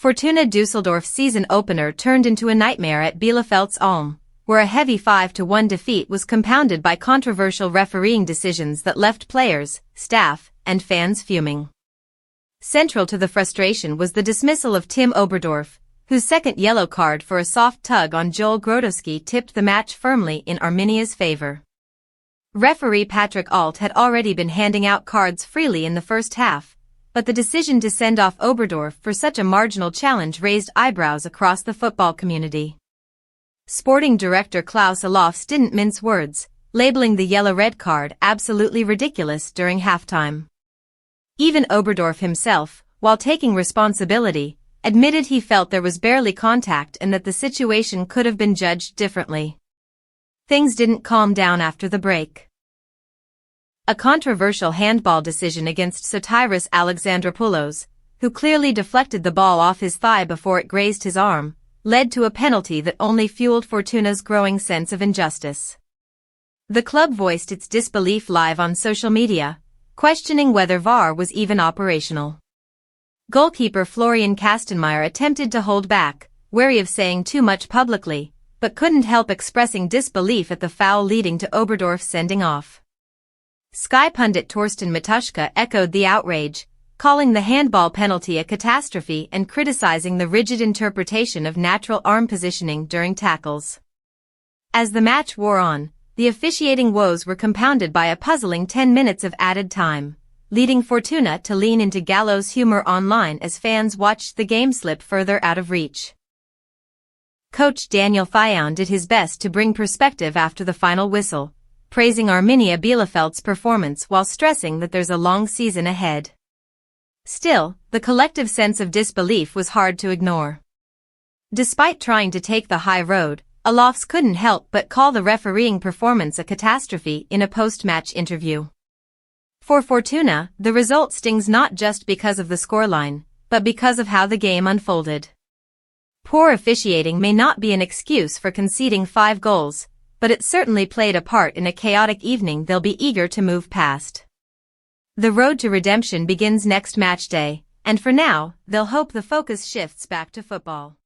Fortuna Düsseldorf season opener turned into a nightmare at Bielefeld's Ulm, where a heavy 5-1 defeat was compounded by controversial refereeing decisions that left players, staff, and fans fuming. Central to the frustration was the dismissal of Tim Oberdorf, whose second yellow card for a soft tug on Joel Grodowski tipped the match firmly in Arminia's favor. Referee Patrick Alt had already been handing out cards freely in the first half, but the decision to send off Oberdorf for such a marginal challenge raised eyebrows across the football community. Sporting director Klaus Allofs didn't mince words, labeling the yellow-red card absolutely ridiculous during halftime. Even Oberdorf himself, while taking responsibility, admitted he felt there was barely contact and that the situation could have been judged differently. Things didn't calm down after the break. A controversial handball decision against Sotiris Alexandropoulos, who clearly deflected the ball off his thigh before it grazed his arm, led to a penalty that only fueled Fortuna's growing sense of injustice. The club voiced its disbelief live on social media, questioning whether VAR was even operational. Goalkeeper Florian Kastenmeier attempted to hold back, wary of saying too much publicly, but couldn't help expressing disbelief at the foul leading to Oberdorf's sending off. Sky pundit Torsten Matuszka echoed the outrage, calling the handball penalty a catastrophe and criticizing the rigid interpretation of natural arm positioning during tackles. As the match wore on, the officiating woes were compounded by a puzzling 10 minutes of added time, leading Fortuna to lean into gallows humor online as fans watched the game slip further out of reach. Coach Daniel Thioune did his best to bring perspective after the final whistle, praising Arminia Bielefeld's performance while stressing that there's a long season ahead. Still, the collective sense of disbelief was hard to ignore. Despite trying to take the high road, Allofs couldn't help but call the refereeing performance a catastrophe in a post-match interview. For Fortuna, the result stings not just because of the scoreline, but because of how the game unfolded. Poor officiating may not be an excuse for conceding 5 goals, but it certainly played a part in a chaotic evening they'll be eager to move past. The road to redemption begins next match day, and for now, they'll hope the focus shifts back to football.